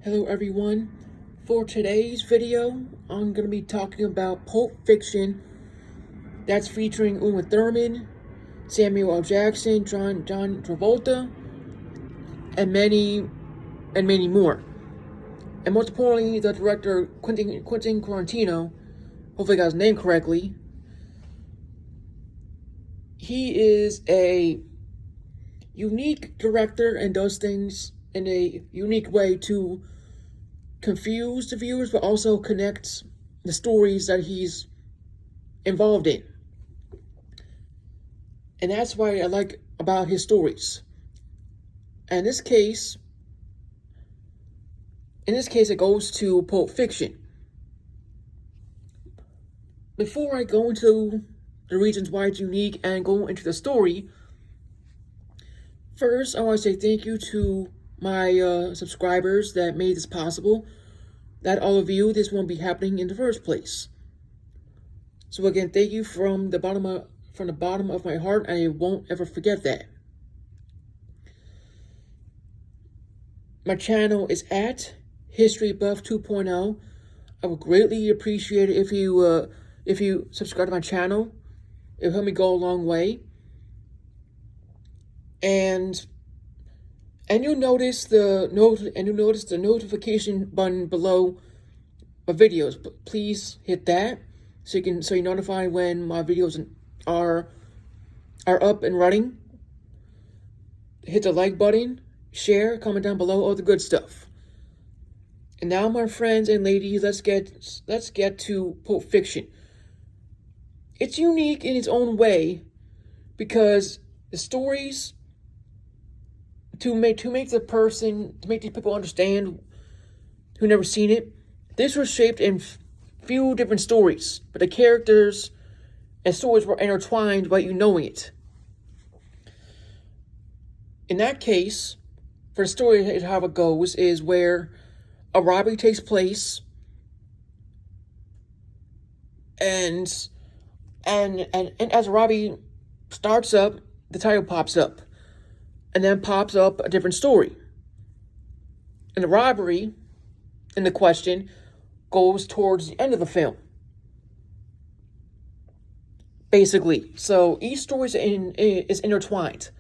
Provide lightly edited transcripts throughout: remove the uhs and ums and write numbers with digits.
Hello everyone. For today's video, I'm going to be talking about Pulp Fiction. That's featuring Uma Thurman, Samuel L. Jackson, John Travolta, and many more. And most importantly, the director Quentin Tarantino, hopefully I got his name correctly. He is a unique director and does things in a unique way to confuse the viewers, but also connects the stories that he's involved in. And that's what I like about his stories. And in this case, it goes to Pulp Fiction. Before I go into the reasons why it's unique and go into the story, first I want to say thank you to my subscribers that made this possible. That all of you, this won't be happening in the first place. So again, thank you from the bottom of my heart. I won't ever forget that. My channel is at History Buff 2.0. I would greatly appreciate it if you subscribe to my channel. It'll help me go a long way. And you'll notice the notification button below my videos. But please hit that so you're notified when my videos are up and running. Hit the like button, share, comment down below, all the good stuff. And now, my friends and ladies, let's get to Pulp Fiction. It's unique in its own way because the stories, to make these people understand who never seen it, this was shaped in few different stories, but the characters and stories were intertwined without you knowing it. In that case, for the story, how it goes is where a robbery takes place, and as a robbery starts up, the title pops up. And then pops up a different story. And the robbery in the question goes towards the end of the film. Basically. So each story is intertwined.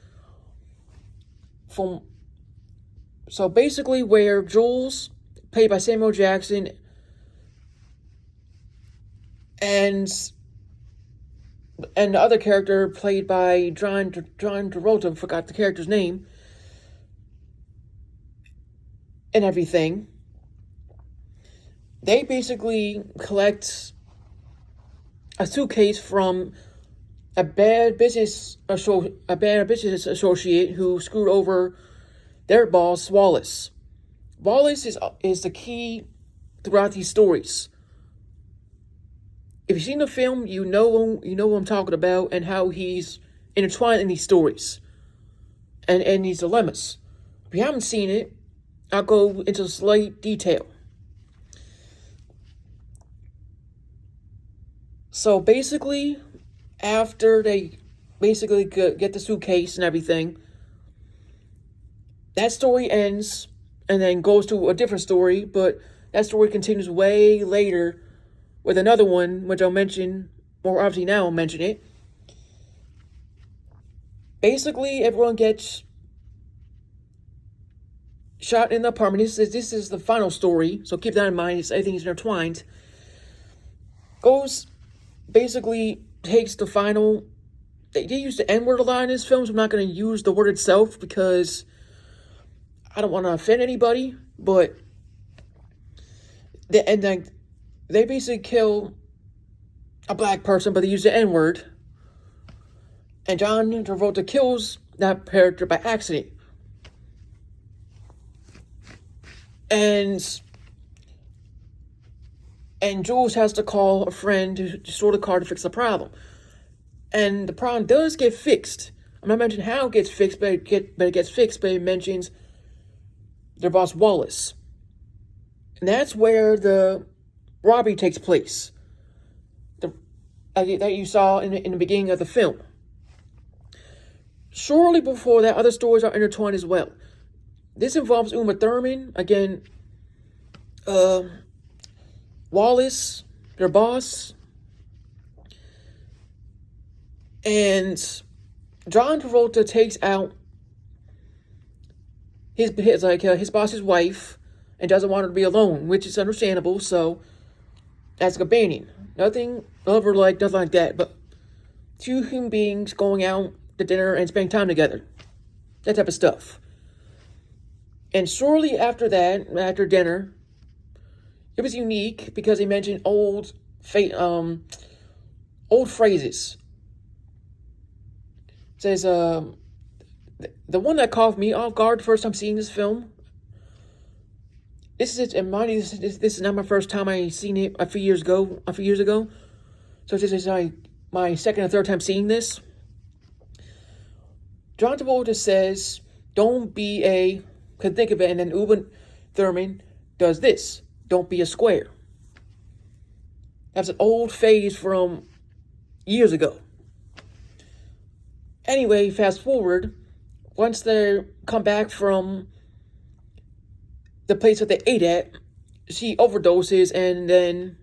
So basically where Jules, played by Samuel Jackson, and the other character played by John Travolta, forgot the character's name, and everything. They basically collect a suitcase from a bad business associate who screwed over their boss, Wallace. Wallace is the key throughout these stories. If you've seen the film, you know what I'm talking about and how he's intertwined in these stories and these dilemmas. If you haven't seen it, I'll go into slight detail. So basically, after they basically get the suitcase and everything, that story ends and then goes to a different story, but that story continues way later with another one, which I'll mention more obviously now. I'll mention it. Basically, everyone gets shot in the apartment. This is the final story, so keep that in mind. Everything's intertwined. Basically takes the final. They use the N-word a lot in this film, so I'm not going to use the word itself because I don't want to offend anybody. But they basically kill a black person, but they use the N-word. And John Travolta kills that character by accident. And Jules has to call a friend to store the car to fix the problem. And the problem does get fixed. I'm not mentioning how it gets fixed, but it gets fixed, but it mentions their boss, Wallace. And that's where the robbery takes place that you saw in the beginning of the film. Shortly before that, other stories are intertwined as well. This involves Uma Thurman. Again, Wallace, their boss, and John Travolta takes out his boss's wife and doesn't want her to be alone, which is understandable. So that's companion. Nothing nothing like that. But two human beings going out to dinner and spending time together, that type of stuff. And shortly after that, after dinner, it was unique because they mentioned old phrases. It says the one that caught me off guard the first time seeing this film. This is not my first time I seen it a few years ago. So this is like my second or third time seeing this. John Travolta says, "Don't be a," could think of it, and then Uma Thurman does this: "Don't be a square." That's an old phrase from years ago. Anyway, fast forward, once they come back from the place that they ate at, she overdoses, and then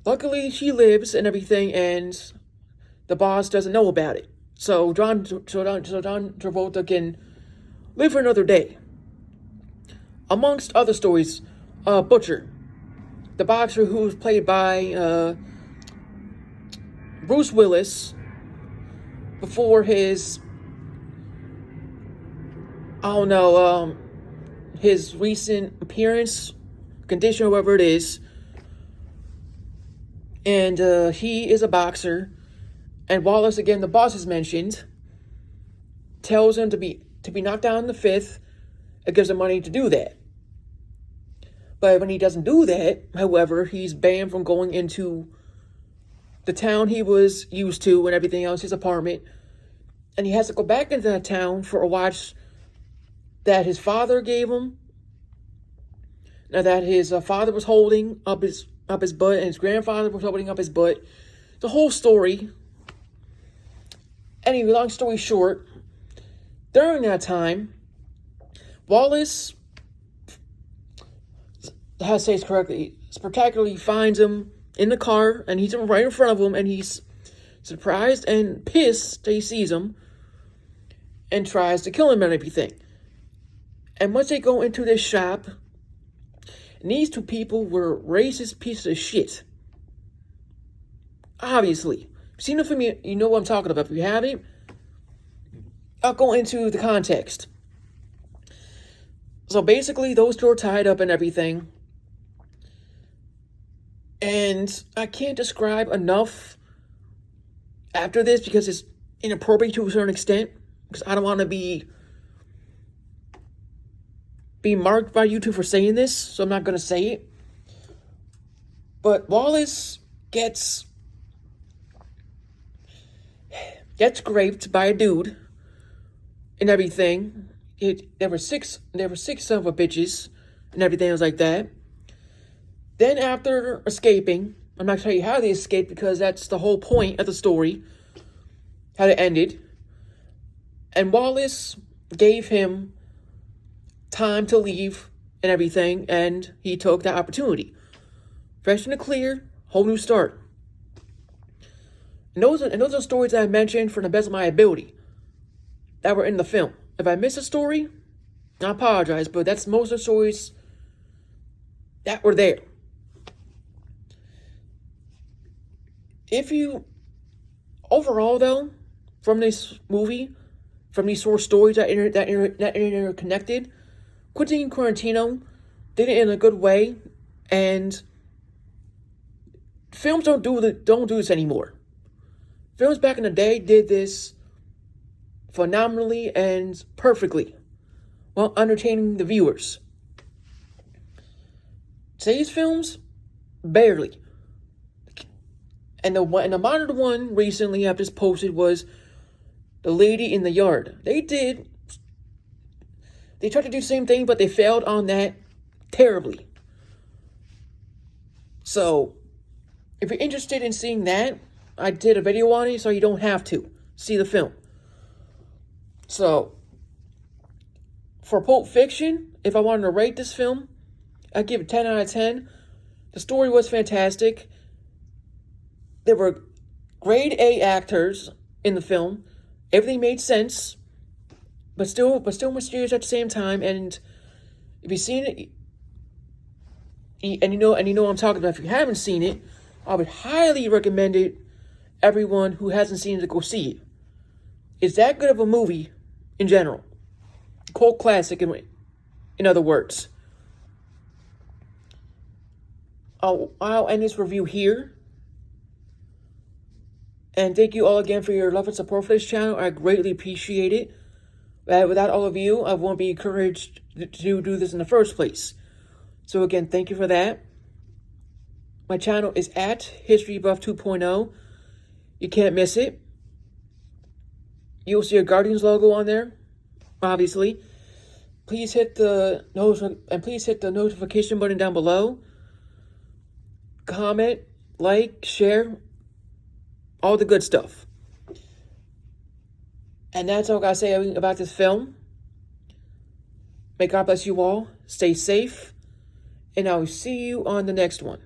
luckily she lives and everything, and the boss doesn't know about it. So John Travolta can live for another day. Amongst other stories, Butcher, the boxer who was played by Bruce Willis before his, his recent appearance, condition, whatever it is. And he is a boxer. And Wallace, again, the boss is mentioned, tells him to be knocked down in the fifth. It gives him money to do that. But when he doesn't do that, however, he's banned from going into the town he was used to and everything else, his apartment. And he has to go back into that town for a watch that his father gave him. Now that his father was holding up his butt and his grandfather was holding up his butt. The whole story. Anyway, long story short, during that time, Wallace, how to say this correctly, spectacularly finds him in the car, and he's right in front of him, and he's surprised and pissed that he sees him, and tries to kill him and everything. And once they go into this shop, and these two people were racist pieces of shit. Obviously. Seen the film, you know what I'm talking about. If you haven't, I'll go into the context. So basically, those two are tied up and everything. And I can't describe enough after this because it's inappropriate to a certain extent. Because I don't want to be marked by YouTube for saying this, so I'm not going to say it. But Wallace gets raped by a dude and everything. There were six son of a bitches and everything else like that. Then after escaping, I'm not telling you how they escaped because that's the whole point of the story, how it ended. And Wallace gave him time to leave and everything, and he took that opportunity. Fresh and clear, whole new start. And those are stories that I mentioned for the best of my ability that were in the film. If I missed a story, I apologize, but that's most of the stories that were there. Overall though, from this movie, from these source stories that interconnected, Quentin Tarantino did it in a good way, and films don't do this anymore. Films back in the day did this phenomenally and perfectly while entertaining the viewers. Today's films, barely. And the modern one recently I've just posted was The Lady in the Yard. They tried to do the same thing, but they failed on that terribly. So, if you're interested in seeing that, I did a video on it, so you don't have to see the film. So, For Pulp Fiction, if I wanted to rate this film, I'd give it 10 out of 10. The story was fantastic. There were grade A actors in the film. Everything made sense, but still mysterious at the same time. And if you've seen it, and you know what I'm talking about. If you haven't seen it, I would highly recommend it. Everyone who hasn't seen it to go see it. It's that good of a movie in general. Cult classic, in other words. I'll end this review here. And thank you all again for your love and support for this channel. I greatly appreciate it. Without all of you, I won't be encouraged to do this in the first place. So again, thank you for that. My channel is at History Buff 2.0. You can't miss it. You'll see a Guardians logo on there, obviously. Please hit the notification button down below. Comment, like, share, all the good stuff. And that's all I gotta say about this film. May God bless you all. Stay safe. And I'll see you on the next one.